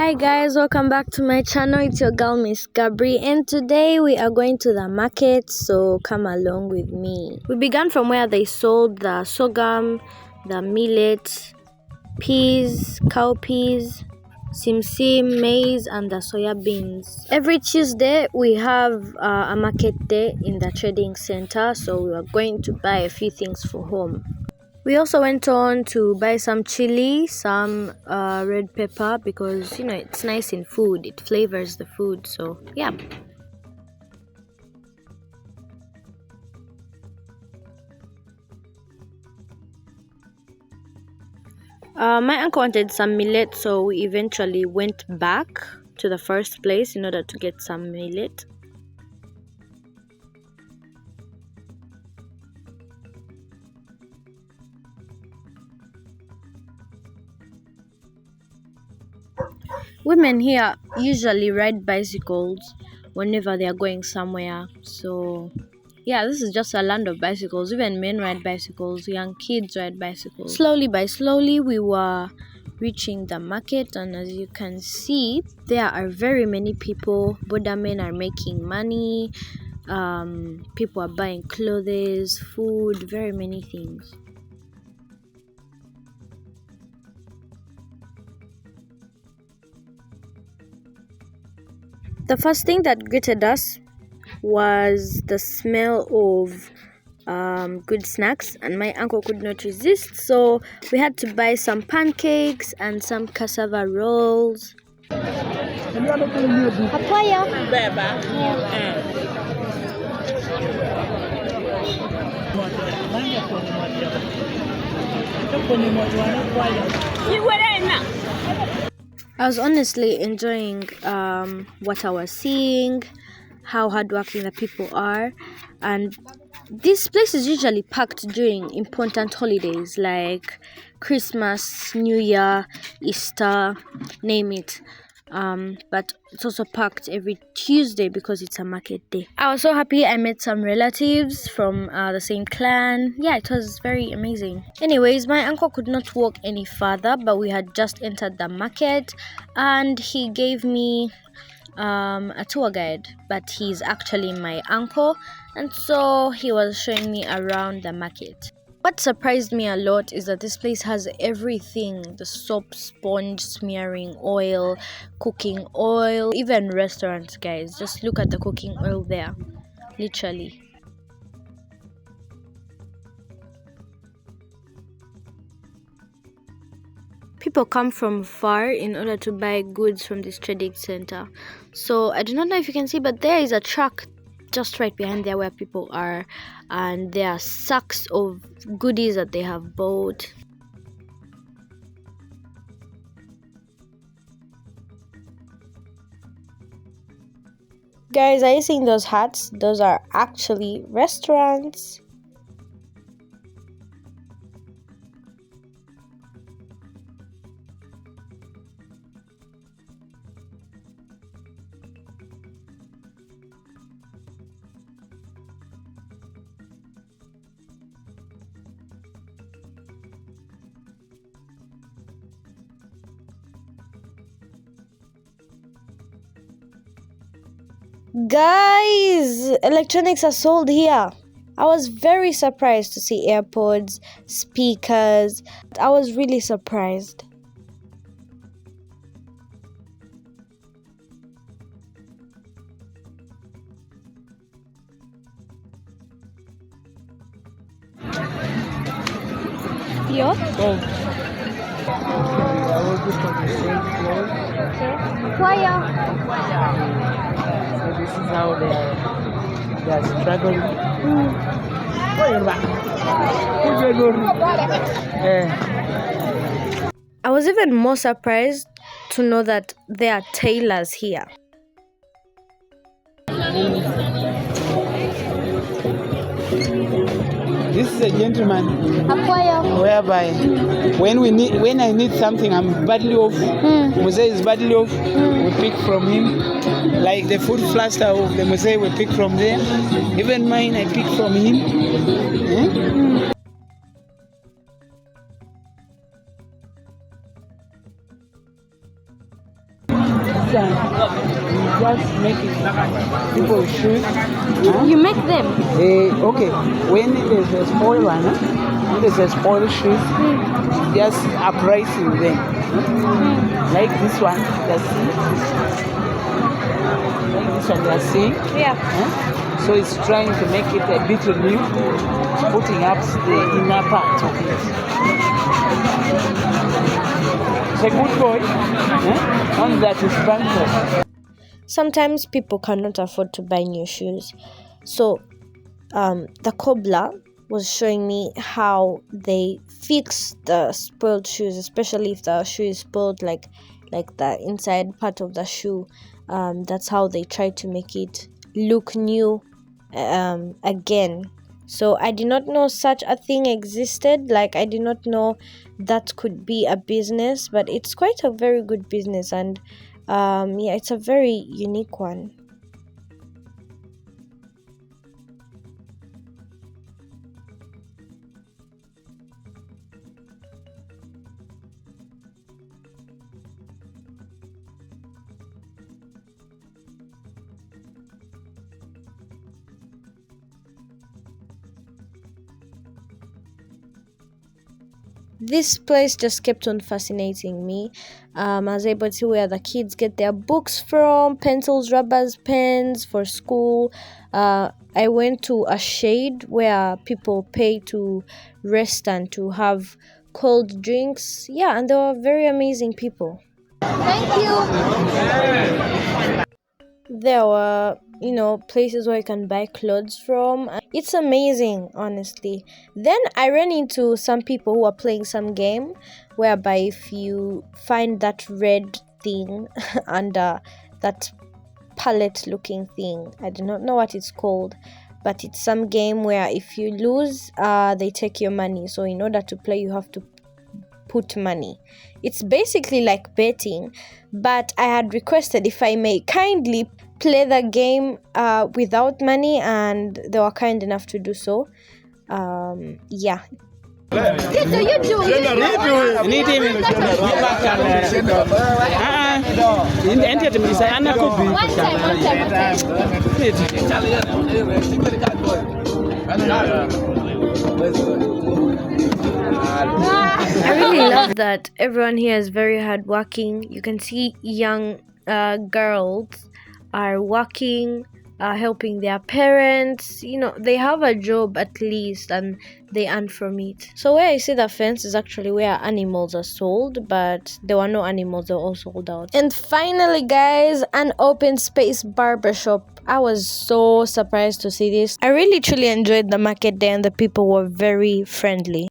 Hi guys, welcome back to my channel. It's your girl Miss Gabrie, and today we are going to the market, so come along with me. We began from where they sold the sorghum, the millet, peas, cowpeas, simsim, maize, and the soya beans. Every Tuesday we have a market day in the trading center, so we are going to buy a few things for home. We also went on to buy some chili, some red pepper, because it's nice in food, it flavors the food, so yeah. My uncle wanted some millet, so we eventually went back to the first place in order to get some millet. Women here usually ride bicycles whenever they are going somewhere, so yeah, this is just a land of bicycles. Even men ride bicycles, young kids ride bicycles. Slowly by slowly we were reaching the market, and as you can see, there are very many people. Bordermen are making money, people are buying clothes, food, very many things. The first thing that greeted us was the smell of good snacks, and my uncle could not resist, so we had to buy some pancakes and some cassava rolls. I was honestly enjoying what I was seeing, how hardworking the people are, and this place is usually packed during important holidays like Christmas, New Year, Easter, name it. But it's also packed every Tuesday because it's a market day. I was so happy. I met some relatives from the same clan. Yeah, it was very amazing. Anyways, my uncle could not walk any further, but we had just entered the market, and he gave me a tour guide, but he's actually my uncle, and so he was showing me around the market. What surprised me a lot is that this place has everything: the soap, sponge, smearing oil, cooking oil, even restaurants, guys. Just look at the cooking oil there, literally. People come from far in order to buy goods from this trading center. So I do not know if you can see, but there is a truck just right behind there where people are, and there are sacks of goodies that they have bought. Guys, are you seeing those hats? Those are actually restaurants. Guys, electronics are sold here. I was very surprised to see AirPods, speakers. I was really surprised. Yo? Choir. So this is how they are struggling. I was even more surprised to know that there are tailors here. This is a gentleman whereby when I need something, I'm badly off. Mose is badly off. We pick from him. Like the food fluster of the Mose, we pick from there. Even mine, I pick from him. just making people's shoes. Huh? You make them? Okay, when there's a spoil one, when there's a spoil shoes, just upricing them. Like this one, you see? Like this one, you see? Yeah. So it's trying to make it a bit new, putting up the inner part of it. It's a good boy. On that is Bangkok. Sometimes people cannot afford to buy new shoes. So the cobbler was showing me how they fix the spoiled shoes, especially if the shoe is spoiled, like the inside part of the shoe. That's how they try to make it look new again. So I did not know such a thing existed. Like, I did not know that could be a business, but it's quite a very good business, and it's a very unique one. This place just kept on fascinating me. I was able to see where the kids get their books from, pencils, rubbers, pens for school. I went to a shade where people pay to rest and to have cold drinks. Yeah, and they were very amazing people. Thank you. There were, places where you can buy clothes from. It's amazing, honestly. Then I ran into some people who are playing some game whereby if you find that red thing under that palette looking thing, I do not know what it's called, but it's some game where if you lose, they take your money. So in order to play, you have to put money. It's basically like betting, but I had requested if I may kindly play the game without money, and they were kind enough to do so. Yeah. I really love that everyone here is very hardworking. You can see young girls are working, helping their parents. They have a job at least, and they earn from it. So where I see the fence is actually where animals are sold, but there were no animals, they were all sold out. And finally, guys, an open space barbershop. I was so surprised to see this. I really truly enjoyed the market there, and the people were very friendly.